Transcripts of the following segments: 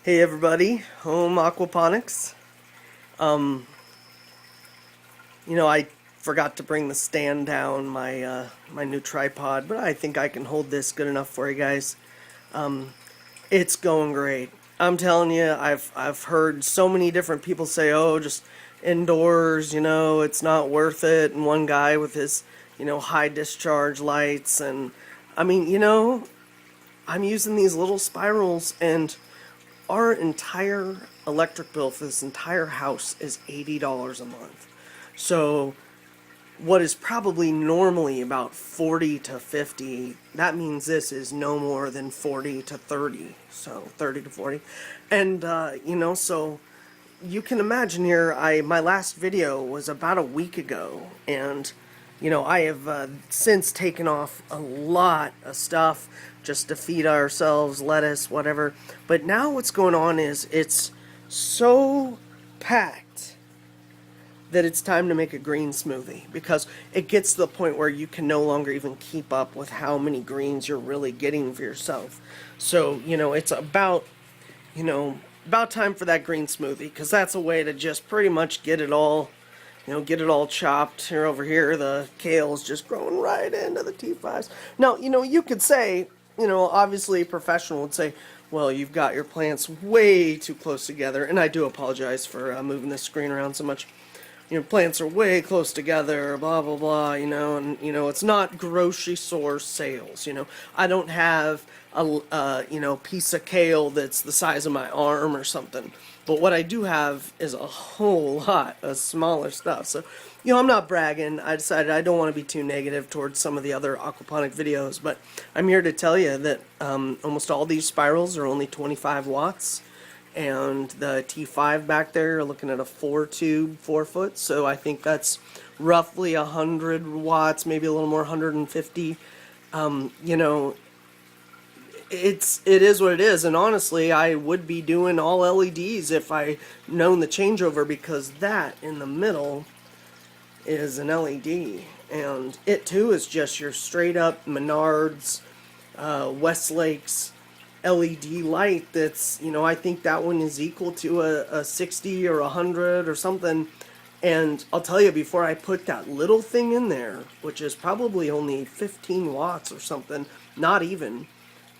Hey everybody, home Aquaponics. Um, I forgot to bring the stand down, my new tripod, but I think I can hold this good enough for you guys. It's going great. I'm telling you, I've heard so many different people say, "Oh, just indoors, it's not worth it." And one guy with his, high discharge lights, and I mean, I'm using these little spirals, and our entire electric bill for this entire house is $80 a month. So what is probably normally about 40 to 50, that means this is no more than 40 to 30. So 30 to 40. And so you can imagine here, my last video was about a week ago, and I have since taken off a lot of stuff just to feed ourselves, lettuce, whatever. But now what's going on is it's so packed that it's time to make a green smoothie, because it gets to the point where you can no longer even keep up with how many greens you're really getting for yourself. So, it's about time for that green smoothie, because that's a way to just pretty much get it all chopped. Here, over here, the kale's just growing right into the T5s. Now, you could say, obviously a professional would say, well, you've got your plants way too close together, and I do apologize for moving this screen around so much. Plants are way close together, blah, blah, blah, and, it's not grocery store sales, I don't have a piece of kale that's the size of my arm or something. But what I do have is a whole lot of smaller stuff. So, I'm not bragging. I decided I don't want to be too negative towards some of the other aquaponic videos, but I'm here to tell you that almost all these spirals are only 25 watts. And the T5 back there, you're looking at a 4-tube, 4-foot. So I think that's roughly 100 watts, maybe a little more, 150. It is what it is, and honestly, I would be doing all LEDs if I known the changeover, because that in the middle is an LED, and it too is just your straight up Menards, Westlake's LED light. That's, I think that one is equal to a 60 or 100 or something. And I'll tell you, before I put that little thing in there, which is probably only 15 watts or something, not even,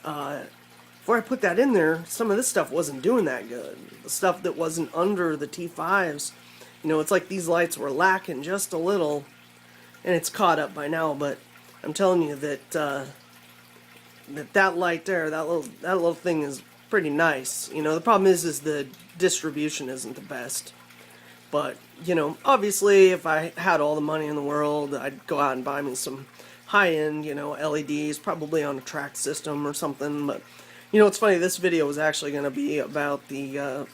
before I put that in there, some of this stuff wasn't doing that good. The stuff that wasn't under the T5s, it's like these lights were lacking just a little, and it's caught up by now. But I'm telling you that that light there, that little thing is pretty nice. The problem is the distribution isn't the best. But obviously, if I had all the money in the world, I'd go out and buy me some high-end, LEDs, probably on a track system or something. But it's funny, this video was actually going to be about the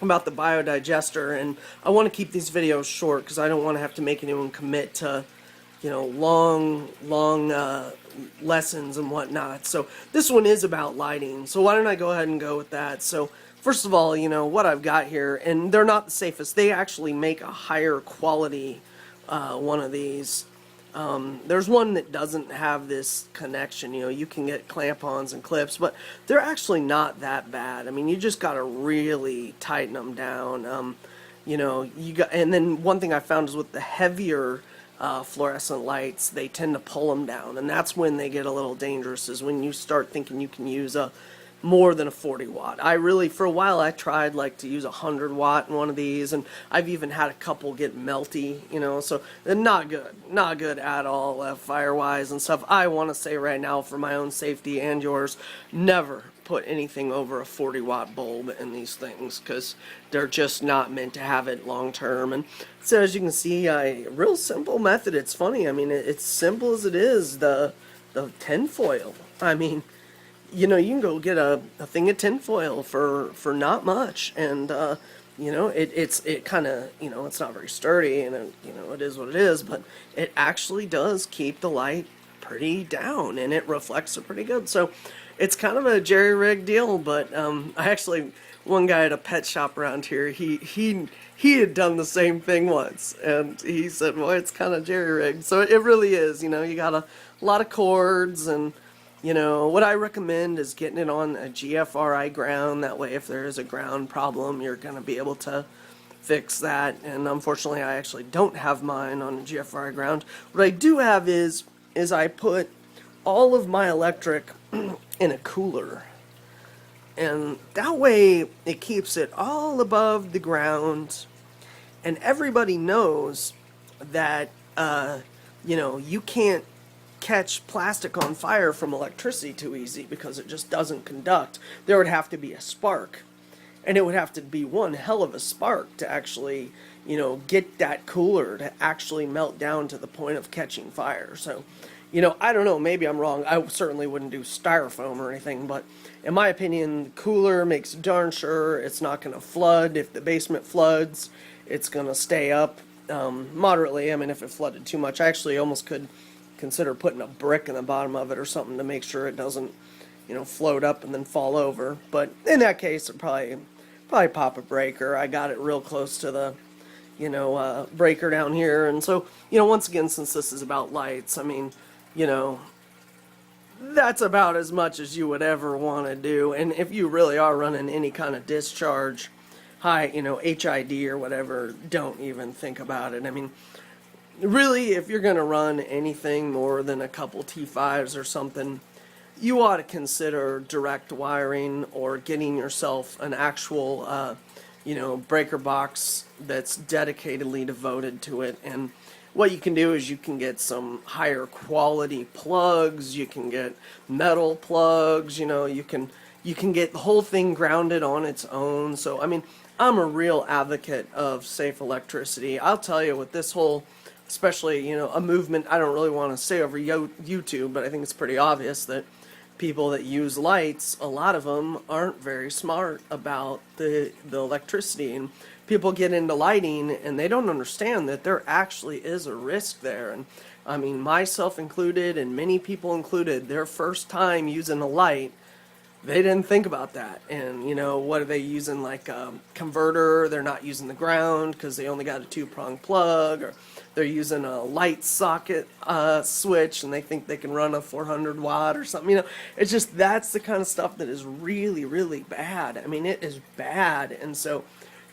biodigester, and I want to keep these videos short because I don't want to have to make anyone commit to long lessons and whatnot. So this one is about lighting, so why don't I go ahead and go with that. So first of all, what I've got here, and they're not the safest. They actually make a higher quality one of these. There's one that doesn't have this connection. You can get clamp-ons and clips, but they're actually not that bad. I mean, you just got to really tighten them down. And then one thing I found is with the heavier fluorescent lights, they tend to pull them down, and that's when they get a little dangerous, is when you start thinking you can use more than a 40 watt. For a while I tried to use 100 watt in one of these, and I've even had a couple get melty, so they're not good at all, fire-wise and stuff. I want to say right now, for my own safety and yours, never put anything over a 40 watt bulb in these things, because they're just not meant to have it long term. And so as you can see, a real simple method. It's funny, I mean, it's simple as it is. The tinfoil, I mean, you can go get a thing of tinfoil for not much, and it kind of, it's not very sturdy, and it is what it is, but it actually does keep the light pretty down, and it reflects it pretty good. So it's kind of a jerry-rigged deal. But one guy at a pet shop around here, he had done the same thing once, and he said, well, it's kind of jerry-rigged. So it really is. You got a lot of cords, and You know, what I recommend is getting it on a GFRI ground. That way, if there is a ground problem, you're going to be able to fix that. And unfortunately, I actually don't have mine on a GFRI ground. What I do have is I put all of my electric in a cooler. And that way, it keeps it all above the ground. And everybody knows that, you know, you can't catch plastic on fire from electricity too easy because it just doesn't conduct. There would have to be a spark. And it would have to be one hell of a spark to actually, you know, get that cooler to actually melt down to the point of catching fire. So, you know, I don't know, maybe I'm wrong. I certainly wouldn't do styrofoam or anything, but in my opinion, the cooler makes darn sure it's not going to flood. If the basement floods, it's going to stay up moderately. I mean, if it flooded too much, I actually almost could consider putting a brick in the bottom of it or something to make sure it doesn't, you know, float up and then fall over. But in that case, it probably pop a breaker. I got it real close to the, you know, breaker down here. And so, you know, once again, since this is about lights, I mean, you know, that's about as much as you would ever want to do. And if you really are running any kind of discharge, high, you know, HID or whatever, don't even think about it. I mean, really, if you're going to run anything more than a couple T5s or something, you ought to consider direct wiring or getting yourself an actual, you know, breaker box that's dedicatedly devoted to it. And what you can do is you can get some higher quality plugs, you can get metal plugs, you know, you can get the whole thing grounded on its own. So, I mean, I'm a real advocate of safe electricity. I'll tell you, with this whole, especially, you know, a movement, I don't really want to say over YouTube, but I think it's pretty obvious that people that use lights, a lot of them aren't very smart about the electricity. And people get into lighting and they don't understand that there actually is a risk there. And I mean, myself included and many people included, their first time using a light, they didn't think about that. And, you know, what are they using? Like a converter, they're not using the ground because they only got a 2-prong plug, or they're using a light socket switch and they think they can run a 400 watt or something. You know, it's just, that's the kind of stuff that is really, really bad. I mean, it is bad. And so,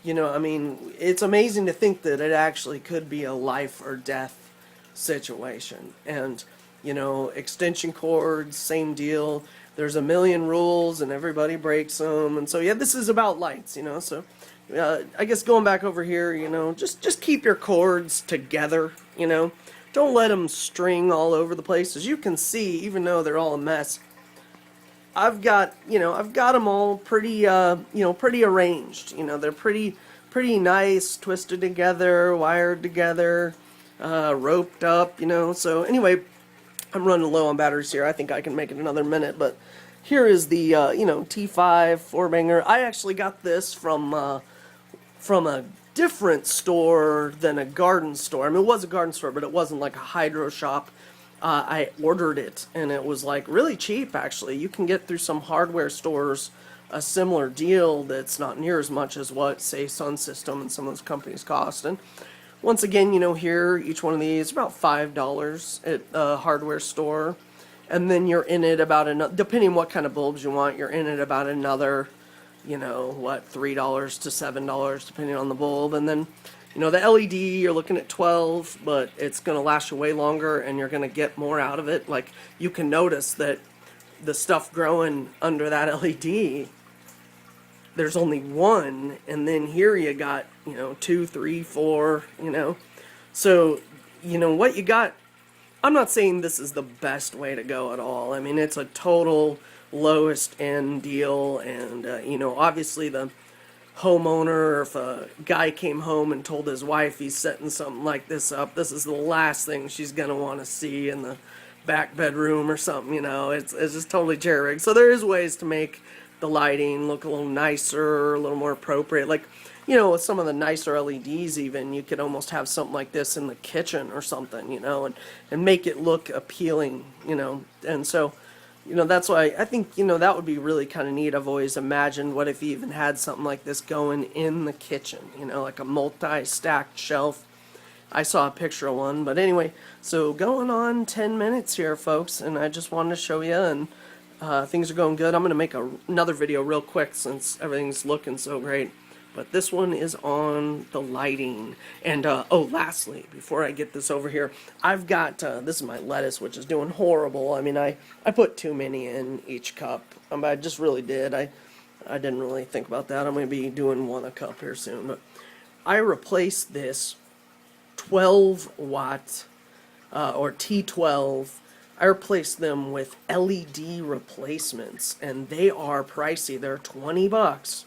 you know, I mean, it's amazing to think that it actually could be a life or death situation. And, you know, extension cords, same deal. There's a million rules and everybody breaks them. And so, yeah, this is about lights, you know. So, I guess going back over here, you know, just keep your cords together, you know. Don't let them string all over the place. As you can see, even though they're all a mess, I've got them all pretty, you know, pretty arranged. You know, they're pretty nice, twisted together, wired together, roped up, you know. So anyway, I'm running low on batteries here. I think I can make it another minute, but here is the, you know, T5 4-banger. I actually got this from a different store than a garden store. I mean, it was a garden store, but it wasn't like a hydro shop. I ordered it, and it was like really cheap, actually. You can get through some hardware stores a similar deal that's not near as much as what, say, Sun System and some of those companies cost. And once again, you know, here, each one of these is about $5 at a hardware store. And then you're in it about another, depending on what kind of bulbs you want, you're in it about another, you know, what, $3 to $7, depending on the bulb. And then, you know, the LED, you're looking at 12, but it's going to last you way longer and you're going to get more out of it. Like, you can notice that the stuff growing under that LED, there's only one, and then here you got, you know, 2, 3, 4, you know. So, you know, what you got, I'm not saying this is the best way to go at all. I mean, it's a total lowest end deal, and, you know, obviously the homeowner, if a guy came home and told his wife he's setting something like this up, this is the last thing she's going to want to see in the back bedroom or something, you know. It's just totally jerry-rigged. So there is ways to make the lighting look a little nicer, a little more appropriate. Like, you know, with some of the nicer LEDs even, you could almost have something like this in the kitchen or something, you know, and make it look appealing, you know. And so, you know, that's why I think, you know, that would be really kind of neat. I've always imagined, what if you even had something like this going in the kitchen, you know, like a multi-stacked shelf. I saw a picture of one, but anyway, so going on 10 minutes here, folks, and I just wanted to show you, and Things are going good. I'm going to make another video real quick since everything's looking so great. But this one is on the lighting. And, oh, lastly, before I get this over here, I've got, this is my lettuce, which is doing horrible. I mean, I put too many in each cup. I just really did. I didn't really think about that. I'm going to be doing one a cup here soon. But I replaced this 12 watt, or T12. I replaced them with LED replacements, and they are pricey. They're 20 bucks.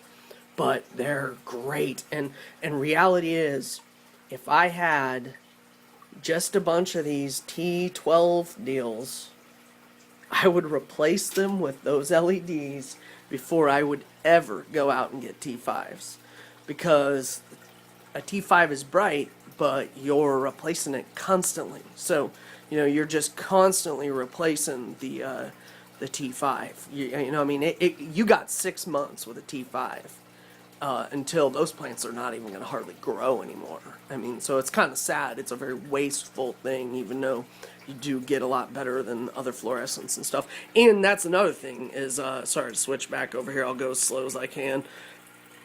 But they're great, and reality is, if I had just a bunch of these T12 deals, I would replace them with those LEDs before I would ever go out and get T5s, because a T5 is bright, but you're replacing it constantly. So, you know, you're just constantly replacing the T5. You know, I mean, you got 6 months with a T5. Until those plants are not even going to hardly grow anymore. I mean, so it's kind of sad. It's a very wasteful thing, even though you do get a lot better than other fluorescents and stuff. And that's another thing is, sorry to switch back over here, I'll go as slow as I can.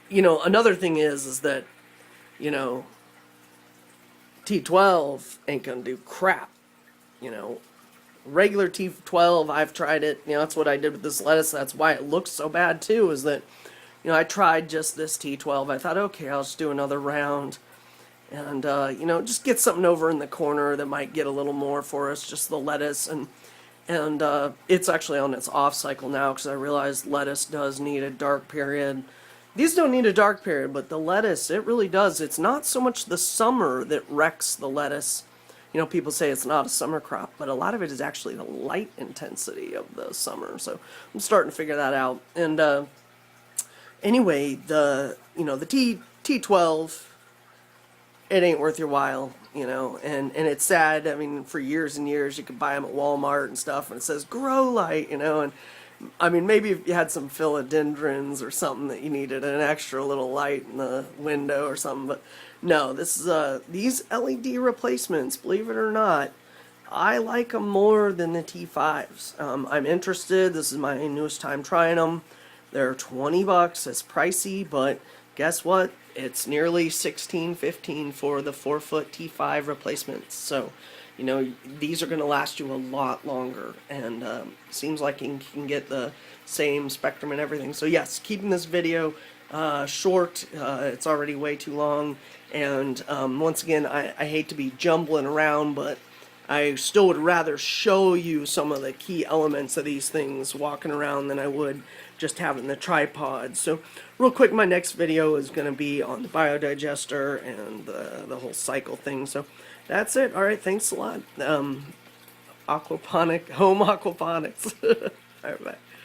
You know, another thing is that, you know, T12 ain't going to do crap. You know, regular T12, I've tried it. You know, that's what I did with this lettuce. That's why it looks so bad too, is that, you know, I tried just this T12. I thought, okay, I'll just do another round. And, you know, just get something over in the corner that might get a little more for us, just the lettuce. And it's actually on its off cycle now because I realized lettuce does need a dark period. These don't need a dark period, but the lettuce, it really does. It's not so much the summer that wrecks the lettuce. You know, people say it's not a summer crop, but a lot of it is actually the light intensity of the summer. So I'm starting to figure that out. And, anyway, the T12, it ain't worth your while, you know, and it's sad. I mean, for years and years, you could buy them at Walmart and stuff, and it says grow light, you know, and I mean, maybe if you had some philodendrons or something that you needed an extra little light in the window or something, but no, this is, these LED replacements, believe it or not, I like them more than the T5s. I'm interested. This is my newest time trying them. They're 20 bucks. It's pricey, but guess what? It's nearly 16, 15 for the 4-foot T5 replacements. So, you know, these are going to last you a lot longer, and seems like you can get the same spectrum and everything. So yes, keeping this video short. It's already way too long, and once again, I hate to be jumbling around, but I still would rather show you some of the key elements of these things walking around than I would just having the tripod. So real quick, my next video is going to be on the biodigester and the whole cycle thing. So that's it. Alright, thanks a lot. Home aquaponics. Alright, bye.